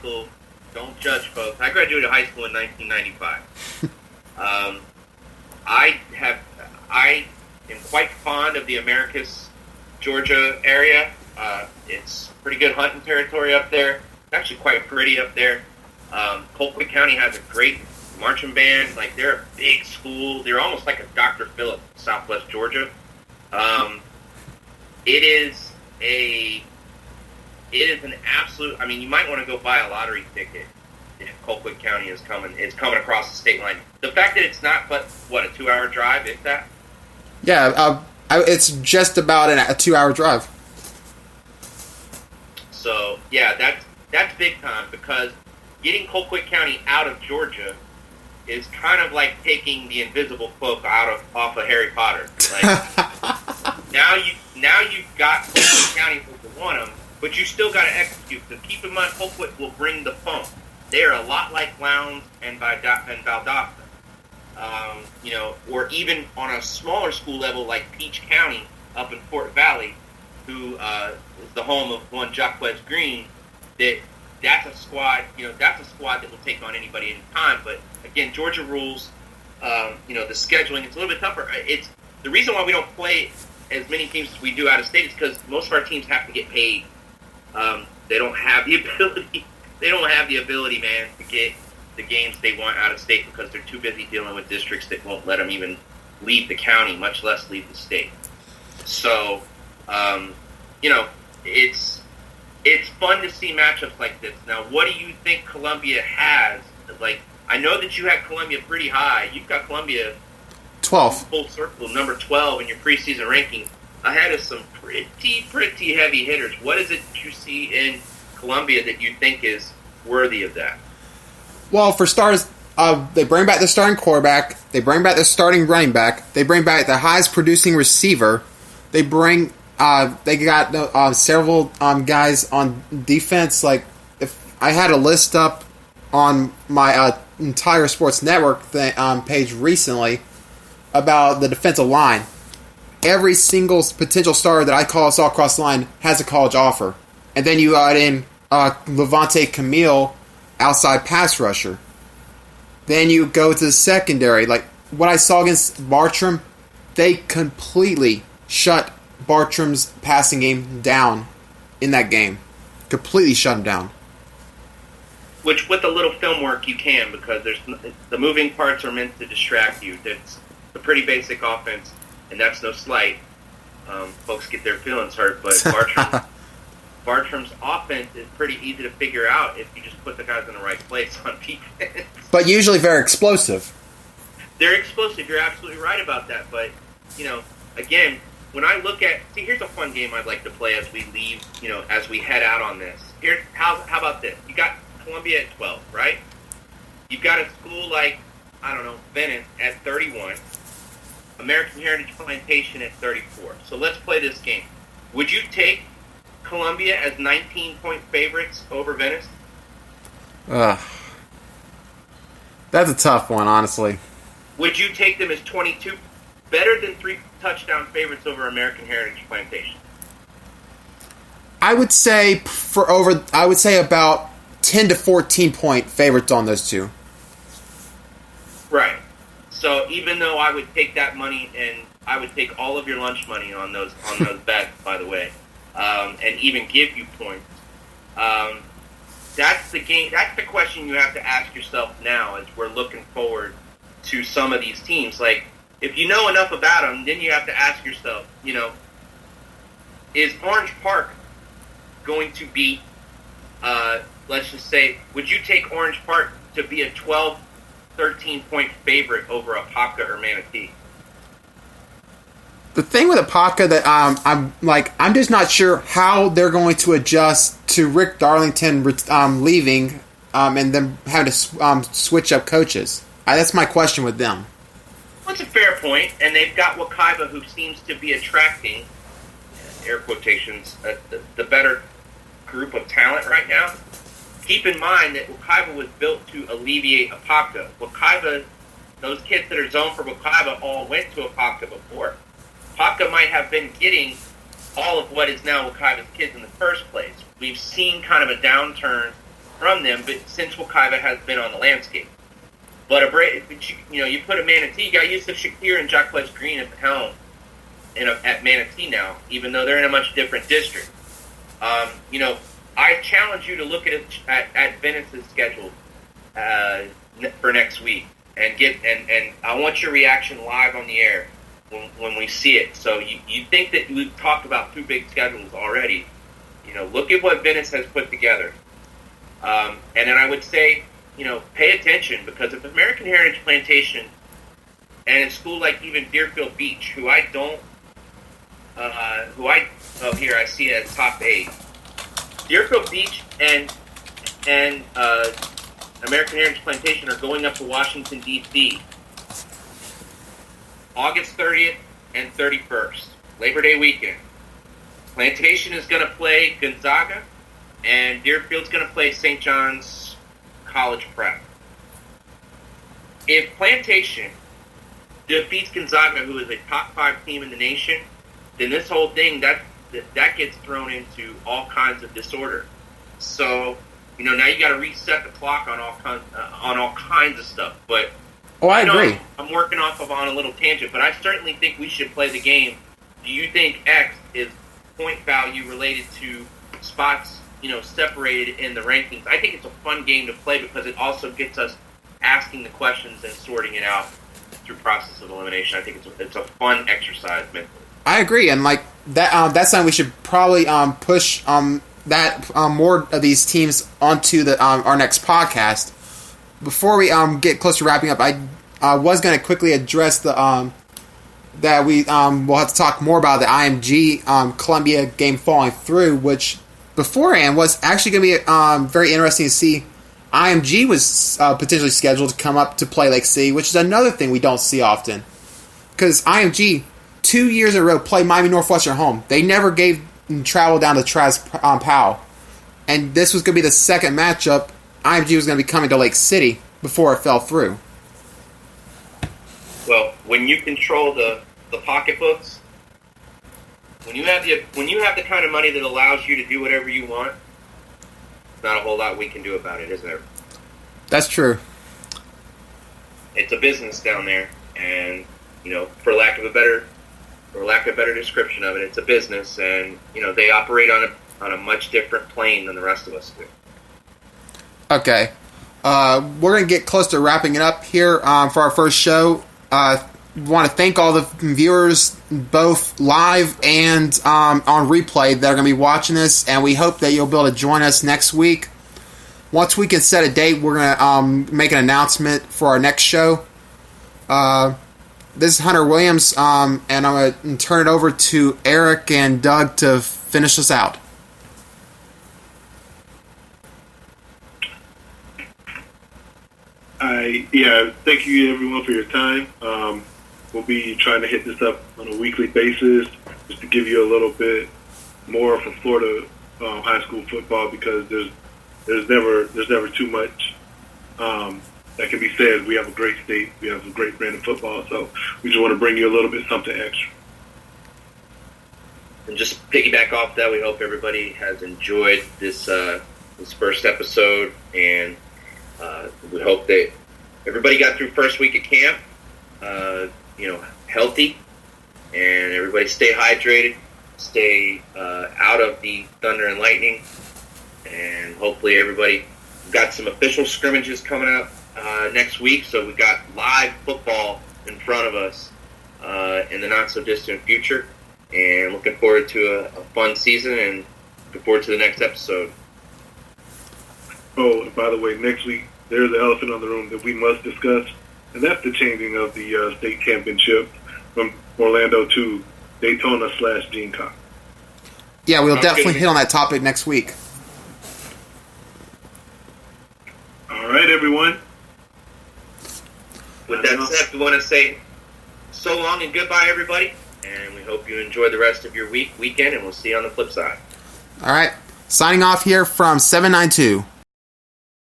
school. Don't judge, folks. I graduated high school in 1995. I am quite fond of the Americus, Georgia area. It's pretty good hunting territory up there. It's actually quite pretty up there. Colquitt County has a great marching band. Like, they're a big school. They're almost like a Dr. Phillips, Southwest Georgia. It is an absolute. I mean, you might want to go buy a lottery ticket if Colquitt County is coming across the state line. The fact that it's not but a 2-hour drive, is that? Yeah, it's just about a 2-hour drive. So yeah, that's big time, because getting Colquitt County out of Georgia is kind of like taking the invisible cloak off of Harry Potter. Like now you've got Colquitt County where you want them, but you still got to execute. Because keep in mind, Colquitt will bring the funk. They are a lot like Lowndes and Valdosta. Or even on a smaller school level like Peach County up in Fort Valley, who is the home of one Jaquez Green. That's a squad. That's a squad that will take on anybody anytime. But again, Georgia rules. The scheduling, it's a little bit tougher. It's the reason why we don't play as many teams as we do out of state is because most of our teams have to get paid. They don't have the ability. They don't have the ability, man, to get the games they want out of state because they're too busy dealing with districts that won't let them even leave the county, much less leave the state. So, it's fun to see matchups like this. Now, what do you think Columbia has? Like, I know that you had Columbia pretty high. You've got Columbia 12. Full circle, number 12 in your preseason ranking, ahead of some pretty heavy hitters. What is it that you see in Columbia that you think is worthy of that? Well, for starters, they bring back the starting quarterback. They bring back the starting running back. They bring back the highest producing receiver. They got several guys on defense. Like, if I had a list up on my entire Sports Network page recently about the defensive line, every single potential starter that I saw across the line has a college offer. And then you add in Levante Camille, outside pass rusher. Then you go to the secondary. Like, what I saw against Bartram, they completely shut Bartram's passing game down in that game. Completely shut him down. Which, with a little film work, you can, because the moving parts are meant to distract you. It's a pretty basic offense, and that's no slight. Folks get their feelings hurt, but Bartram's offense is pretty easy to figure out if you just put the guys in the right place on defense. But usually very explosive. They're explosive. You're absolutely right about that. But, again, when I look at... See, here's a fun game I'd like to play as we leave, as we head out on this. How about this? You got Columbia at 12, right? You've got a school like, Venice at 31. American Heritage Plantation at 34. So let's play this game. Would you take Columbia as 19-point favorites over Venice? That's a tough one, honestly. Would you take them as 22, better than 3 touchdown favorites over American Heritage Plantation? I would say about 10 to 14 point favorites on those two. Right. So even though I would take that money, and I would take all of your lunch money on those bets, by the way, and even give you points. That's the game. That's the question you have to ask yourself now as we're looking forward to some of these teams. Like, if you know enough about them, then you have to ask yourself, is Orange Park going to beat, let's just say, would you take Orange Park to be a 12, 13-point favorite over Apopka or Manatee? The thing with Apopka that I'm just not sure how they're going to adjust to Rick Darlington leaving and then having to switch up coaches. That's my question with them. Well, that's a fair point, and they've got Wekiva, who seems to be attracting, air quotations, the better group of talent right now. Keep in mind that Wekiva was built to alleviate Apopka. Wekiva, those kids that are zoned for Wekiva all went to Apopka before. Apopka might have been getting all of what is now Wekiva's kids in the first place. We've seen kind of a downturn from them, but since Wekiva has been on the landscape. But you put a Manatee, you got Yusuf Shakir and Jacquez Green at the helm at Manatee now, even though they're in a much different district. I challenge you to look at Venice's schedule for next week and I want your reaction live on the air when we see it. So you think that we've talked about 2 big schedules already? Look at what Venice has put together, and then I would say, pay attention, because if American Heritage Plantation and a school like even Deerfield Beach, here I see it as top 8. Deerfield Beach and American Heritage Plantation are going up to Washington, D.C. August 30th and 31st, Labor Day weekend. Plantation is going to play Gonzaga, and Deerfield's going to play St. John's College Prep. If Plantation defeats Gonzaga, who is a top 5 team in the nation, then this whole thing, that gets thrown into all kinds of disorder. So, now you got to reset the clock on all kinds of stuff. But I agree. I'm working on a little tangent, but I certainly think we should play the game. Do you think X is point value related to spots, separated in the rankings? I think it's a fun game to play because it also gets us asking the questions and sorting it out through process of elimination. I think it's a fun exercise mentally. I agree, and like that. That's something we should probably push more of these teams onto the our next podcast. Before we get close to wrapping up, I was going to quickly address the that we will have to talk more about the IMG Columbia game falling through, which beforehand was actually going to be very interesting to see. IMG was potentially scheduled to come up to play Lake City, which is another thing we don't see often, because IMG 2 years in a row played Miami Northwestern home. They never gave travel down to Traz Powell, and this was going to be the second matchup. IMG was going to be coming to Lake City before it fell through. Well, when you control the pocketbooks, when you have the kind of money that allows you to do whatever you want, there's not a whole lot we can do about it, is there? That's true. It's a business down there, and for lack of a better description of it, it's a business, and they operate on a much different plane than the rest of us do. Okay, we're going to get close to wrapping it up here for our first show. We want to thank all the viewers, both live and on replay, that are going to be watching this, and we hope that you'll be able to join us next week. Once we can set a date, we're going to make an announcement for our next show. This is Hunter Williams, and I'm going to turn it over to Eric and Doug to finish us out. Thank you everyone for your time. We'll be trying to hit this up on a weekly basis just to give you a little bit more from Florida high school football, because there's never too much that can be said. We have a great state. We have a great brand of football, so we just want to bring you a little bit something extra. And just piggyback off that, we hope everybody has enjoyed this first episode, and we hope that everybody got through first week at camp, healthy, and everybody stay hydrated, stay out of the thunder and lightning, and hopefully everybody got some official scrimmages coming up next week, so we got live football in front of us in the not-so-distant future, and looking forward to a fun season, and looking forward to the next episode. Oh, and by the way, next week, there's an elephant in the room that we must discuss, and that's the changing of the state championship from Orlando to Daytona/Gene Cox. Yeah, we'll definitely hit on that topic next week. All right, everyone. With that said, we want to say so long and goodbye, everybody, and we hope you enjoy the rest of your weekend, and we'll see you on the flip side. All right, signing off here from 792.